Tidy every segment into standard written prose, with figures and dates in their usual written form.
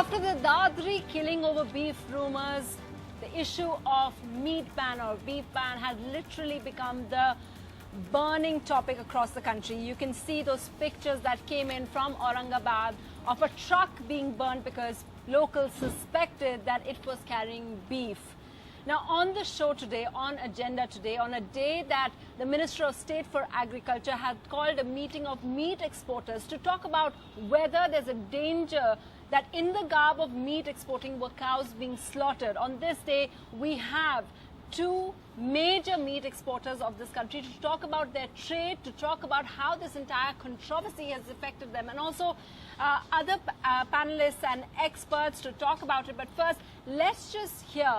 After the Dadri killing over beef rumors, the issue of meat ban or beef ban has literally become the burning topic across the country. You can see those pictures that came in from Aurangabad of a truck being burned because locals suspected that it was carrying beef. Now, on the show today, on agenda today, on a day that the Minister of State for Agriculture had called a meeting of meat exporters to talk about whether there's a danger that in the garb of meat exporting were cows being slaughtered. On this day, we have two major meat exporters of this country to talk about their trade, to talk about how this entire controversy has affected them, and also other panelists and experts to talk about it. But first, let's just hear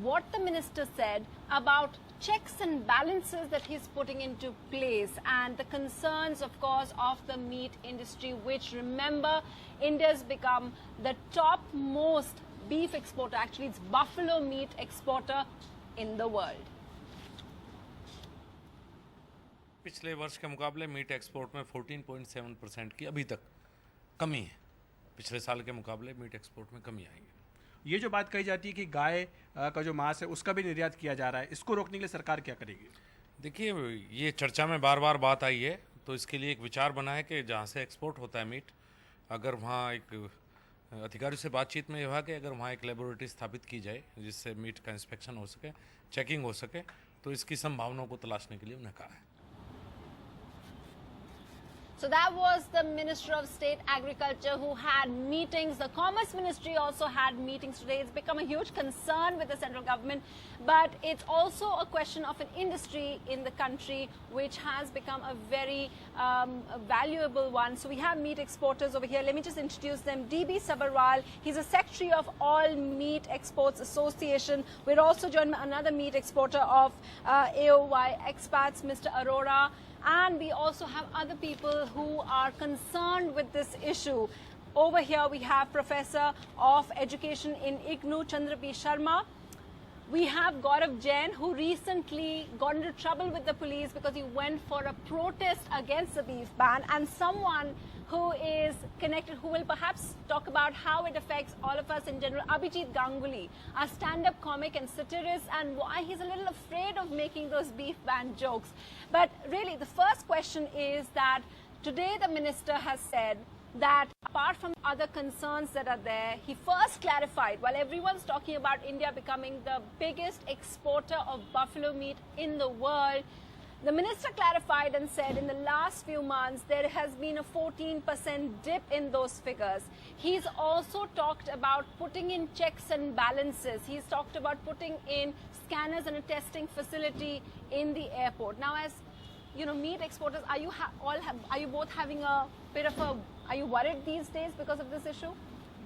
what the minister said about checks and balances that he's putting into place and the concerns, of course, of the meat industry, which, remember, India's become the top most beef exporter. Actually, it's buffalo meat exporter in the world. पिछले वर्ष के मुकाबले meet export में 14.7% की अभी तक कमी है। पिछले साल के मुकाबले मीट एक्सपोर्ट में कमी आई है। ये जो बात कही जाती है कि गाय का जो मांस है उसका भी निर्यात किया जा रहा है, इसको रोकने के लिए सरकार क्या करेगी? देखिए, ये चर्चा में बार बार बात आई है, तो इसके लिए एक विचार बना है कि जहाँ से एक्सपोर्ट होता है मीट, अगर वहाँ एक अधिकारियों से बातचीत में यह हुआ कि अगर वहाँ एक लेबोरेटरी स्थापित की जाए जिससे मीट का इंस्पेक्शन हो सके, चेकिंग हो सके, तो इसकी संभावनाओं को तलाशने के लिए उन्हें कहा है। So that was the Minister of State Agriculture who had meetings. The Commerce Ministry also had meetings today. It's become a huge concern with the central government, but it's also a question of an industry in the country which has become a very valuable one. So we have meat exporters over here. Let me just introduce them. DB Sabharwal, he's a secretary of All Meat Exports Association. We're also joined by another meat exporter of AOY Expats, Mr. Arora. And we also have other people who are concerned with this issue. Over here we have Professor of Education in IGNOU, Chandra P. Sharma. We have Gaurav Jain, who recently got into trouble with the police because he went for a protest against the beef ban, and someone who is connected, who will perhaps talk about how it affects all of us in general, Abhijit Ganguly, a stand-up comic and satirist, and why he's a little afraid of making those beef ban jokes. But really, the first question is that today the minister has said that apart from other concerns that are there, he first clarified, while everyone's talking about India becoming the biggest exporter of buffalo meat in the world, the minister clarified and said in the last few months there has been a 14% dip in those figures. He's also talked about putting in checks and balances. He's talked about putting in scanners and a testing facility in the airport. Now, as you know, meat exporters, are you both having a bit of a, are you worried these days because of this issue?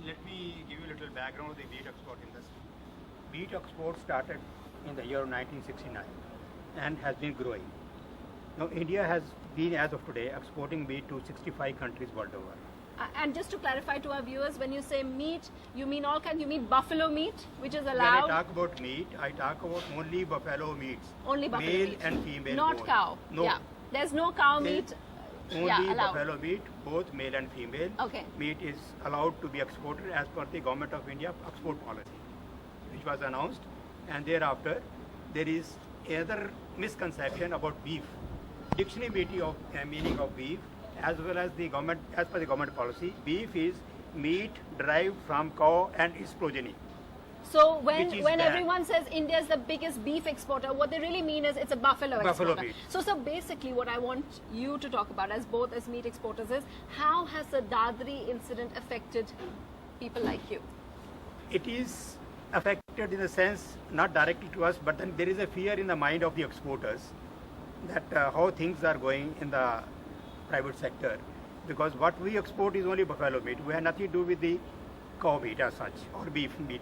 Let me give you a little background of the meat export industry. Meat export started in the year 1969 and has been growing. Now, India has been, as of today, exporting meat to 65 countries world over. And just to clarify to our viewers, when you say meat, you mean all kinds, you mean buffalo meat, which is allowed? When I talk about meat, I talk about only buffalo meats. Only buffalo male meat. And female. Not both. cow. No. Yeah. There's no cow meat. Only allowed. buffalo meat, both male and female. Okay. Meat is allowed to be exported as per the Government of India export policy, which was announced. And thereafter, there is another misconception about beef. Dictionary meaning of beef, as well as the government, as per the government policy, beef is meat derived from cow and its progeny. So when everyone says India is the biggest beef exporter, what they really mean is it's a buffalo exporter. Meat. So basically what I want you to talk about as both as meat exporters is how has the Dadri incident affected people like you? It is affected in the sense, not directly to us, but then there is a fear in the mind of the exporters that how things are going in the private sector, because what we export is only buffalo meat. We have nothing to do with the cow meat as such or beef meat,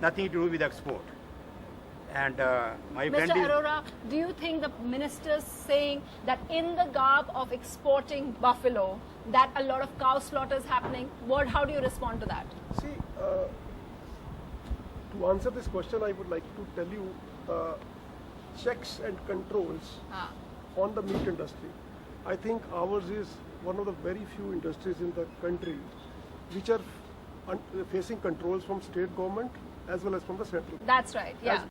nothing to do with export. And my Mr. friend Arora, do you think the minister's saying that in the garb of exporting buffalo, that a lot of cow slaughter is happening? How do you respond to that? See, to answer this question, I would like to tell you checks and controls on the meat industry. I think ours is one of the very few industries in the country which are facing controls from state government as well as from the central. That's right, yeah.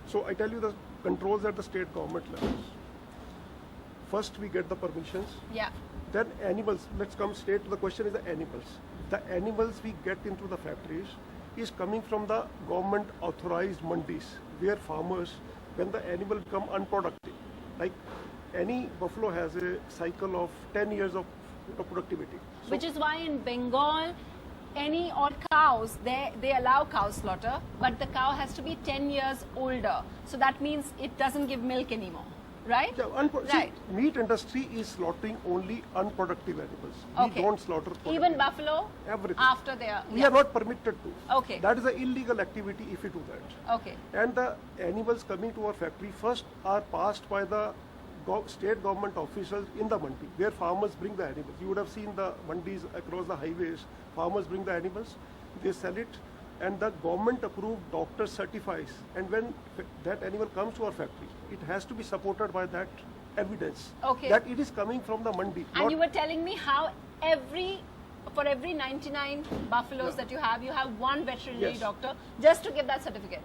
So I tell you the controls at the state government levels. First we get the permissions. Yeah. Then animals, let's come straight to the question is the animals. The animals we get into the factories is coming from the government authorized mandis, where farmers, when the animal become unproductive, like any buffalo has a cycle of 10 years of productivity. So Which is why in Bengal, any odd cows, they allow cow slaughter, but the cow has to be 10 years older. So that means it doesn't give milk anymore, right? yeah, Right. See, meat industry is slaughtering only unproductive animals. Okay. We don't slaughter Even productive. buffalo? Everything. After they are... We are not permitted to. Okay. That is an illegal activity if we do that. Okay. And the animals coming to our factory first are passed by the state government officials in the mandi, where farmers bring the animals. You would have seen the mandis across the highways. Farmers bring the animals, they sell it, and the government approved doctor certifies. And when that animal comes to our factory, it has to be supported by that evidence Okay. that it is coming from the mandi. And not- you were telling me how for every 99 buffaloes that you have one veterinary Yes. doctor just to give that certificate.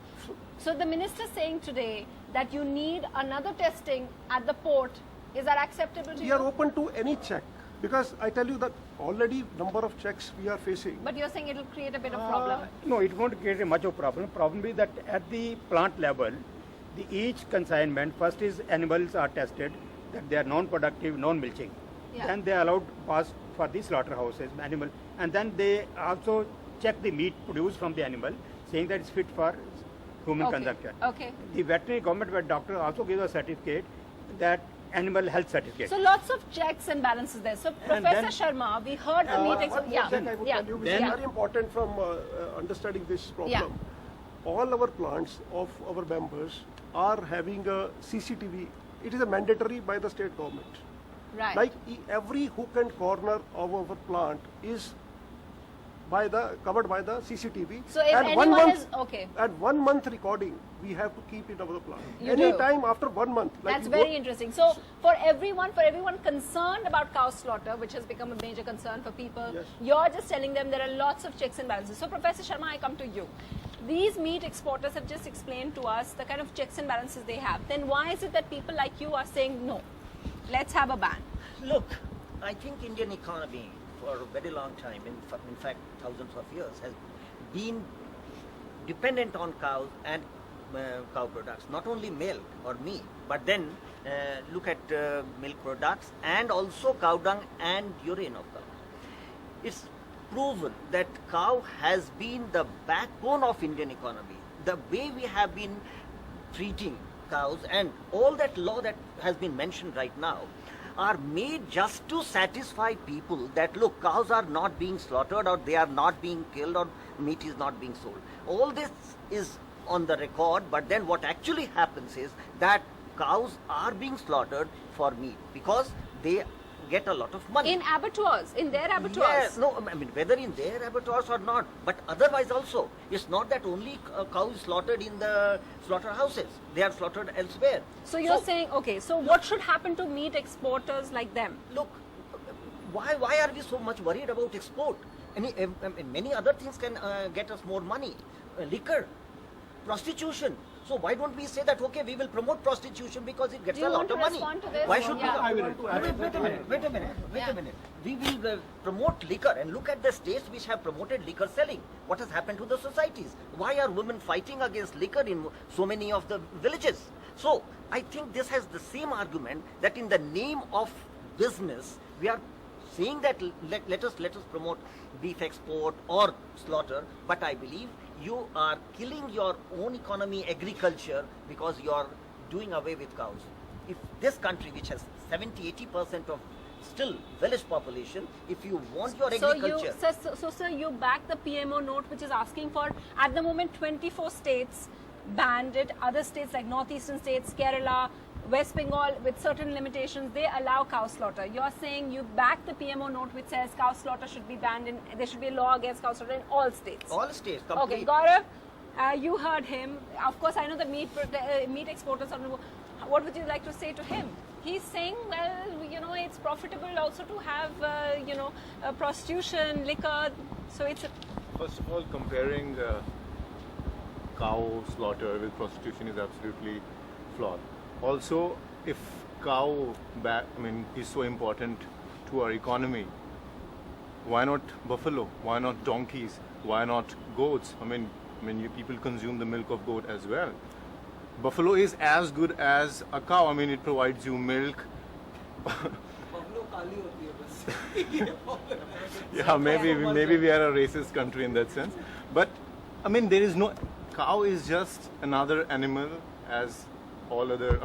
So the minister saying today that you need another testing at the port, is that acceptable to We you? are open to any check, because I tell you that already number of checks we are facing. But you're saying it will create a bit of problem. No, it won't create much of problem. Problem is that at the plant level, each consignment, first is animals are tested, that they are non-productive, non-milching. Yeah. Then they are allowed pass for the slaughterhouses, animal, and then they also check the meat produced from the animal, saying that it's fit for human Okay. consumption. Okay. The veterinary government doctor also gives a certificate, that animal health certificate. So lots of checks and balances there. So And Professor then- Sharma, we heard the meetings. One more Yeah, thing I would yeah, tell you, which Then- is very important from understanding this problem. Yeah. All our plants of our members are having a CCTV. It is a mandatory by the state government. right. Like every hook and corner of our plant is covered by the CCTV. So if and anyone is okay. And 1 month recording we have to keep in our plant. You do. Anytime after 1 month. Like That's you very go- interesting. So for everyone concerned about cow slaughter, which has become a major concern for people, Yes. you're just telling them there are lots of checks and balances. So Professor Sharma, I come to you. These meat exporters have just explained to us the kind of checks and balances they have. Then why is it that people like you are saying no, let's have a ban? Look, I think Indian economy for a very long time, in fact thousands of years, has been dependent on cows and cow products, not only milk or meat, but then look at milk products and also cow dung and urine of cow. It's proven that cow has been the backbone of Indian economy. The way we have been treating cows and all that law that has been mentioned right now are made just to satisfy people that look, cows are not being slaughtered or they are not being killed or meat is not being sold. All this is on the record, but then what actually happens is that cows are being slaughtered for meat because they get a lot of money. In abattoirs, in their abattoirs. Yes, no, I mean whether in their abattoirs or not, but otherwise also. It's not that only cow is slaughtered in the slaughterhouses. They are slaughtered elsewhere. So you're saying, okay, so what should happen to meat exporters like them? Look, why are we so much worried about export? Many other things can get us more money. Liquor, prostitution. So why don't we say that, okay, we will promote prostitution because it gets Do you a lot want to of money. respond to this? Why should Yeah. we? I Wait a minute. We will promote liquor and look at the states which have promoted liquor selling. What has happened to the societies? Why are women fighting against liquor in so many of the villages? So I think this has the same argument that in the name of business, we are saying that let us promote beef export or slaughter, but I believe you are killing your own economy, agriculture, because you are doing away with cows. If this country, which has 70-80% of still village population, if you want your agriculture... So sir, you back the PMO note, which is asking for, at the moment, 24 states banned it. Other states like northeastern states, Kerala, West Bengal, with certain limitations, they allow cow slaughter. You're saying you back the PMO note which says cow slaughter should be banned, and there should be a law against cow slaughter in all states. All states, Okay, complete. Gaurav, you heard him. Of course, I know the meat exporters are. What would you like to say to him? He's saying, well, you know, it's profitable also to have, prostitution, liquor. So it's. first of all, comparing cow slaughter with prostitution is absolutely flawed. Also, if is so important to our economy, why not buffalo? Why not donkeys? Why not goats? You people consume the milk of goat as well. Buffalo is as good as a cow. It provides you milk. Yeah, maybe we are a racist country in that sense. But there is no cow is just another animal as all other.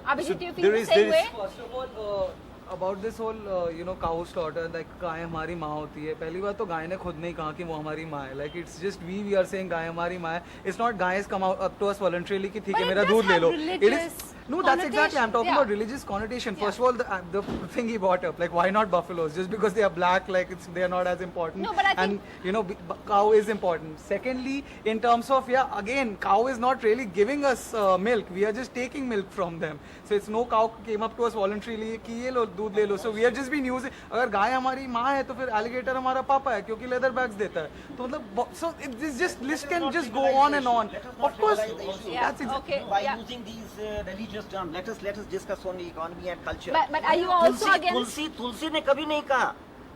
Abhijit, do you feel there the is- same there way? is- First of all, about this whole cow slaughter, like गाय हमारी माँ होती है. पहली बात तो गाय ने खुद नहीं कहा कि वो हमारी माँ है. Like it's just we are saying गाय हमारी माँ है. It's not guy has come up to us voluntarily कि ठीक But है it मेरा does दूध ले have low. religious No, that's exactly. I'm talking connotation, about religious connotation. First of all, the thing he brought up, like why not buffaloes? Just because they are black, like they are not as important. No, but I think- And cow is important. Secondly, in terms of again, cow is not really giving us milk. We are just taking milk from them. So it's no cow came up to us voluntarily कि ये लो दूध ले लो. So we are just been using. अगर गाय हमारी माँ है तो फिर alligator हमारा पापा है क्योंकि leather bags देता है. तो मतलब so it's just list can just go on and on. Let us not Of course, trivialize the issue. Yeah, that's okay. By Yeah. using these religious terms, let us discuss only economy and culture. But are you also against? तुलसी ने कभी नहीं कहा.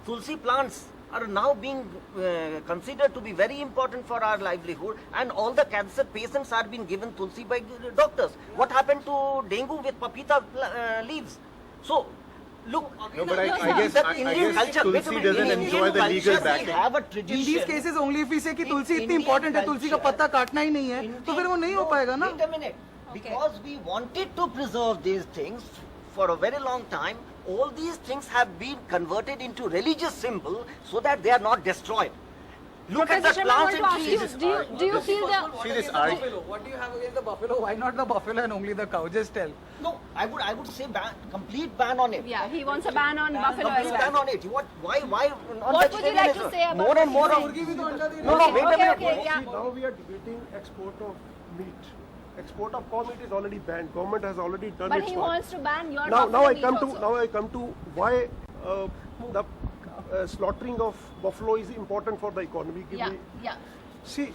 Tulsi plants are now being considered to be very important for our livelihood, and all the cancer patients are being given tulsi by doctors. What happened to dengue with papita leaves? So, look. No, but I guess the Indian culture. wait a Tulsi minute, doesn't in enjoy the Indian legal culture, backing. We have a in tradition. these cases only if we say कि तुलसी इतनी Indian important है, तुलसी का culture- पत्ता काटना ही नहीं है, तो फिर वो नहीं हो पाएगा ना. Wait a minute. Because we wanted to preserve these things for a very long time, all these things have been converted into religious symbol so that they are not destroyed. Look at the Professor Sharma, I plants want and to ask trees. you, do you feel the... See this Buffalo. What do you have against the buffalo? Why not the buffalo and only the cow? Just tell. No, I would say complete ban on it. Yeah, he wants a ban on buffalo as Complete ban well. on it. Why What would you like to say about more and more this? of No, wait a minute. okay, yeah. See, now we are debating export of meat. Export of cow meat is already banned. Government has already done But its he part. wants to ban your Now buffalo I meat come to also. why the slaughtering of buffalo is important for the economy. Give Yeah, me- yeah. See,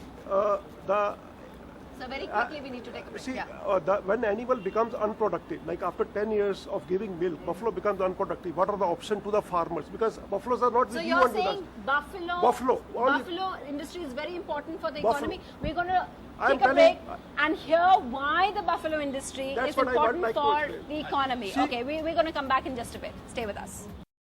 So very quickly we need to take a break. see, Yeah. when animal becomes unproductive, like after 10 years of giving milk, buffalo becomes unproductive. What are the options to the farmers? Because buffaloes are not So with you you're and with us. saying buffalo Buffalo. industry is very important for the Buffalo. economy. We're going to I'm take a telling- break and hear why the buffalo industry That's is what I want important my for coach. the economy. Okay, we're going to come back in just a bit. Stay with us.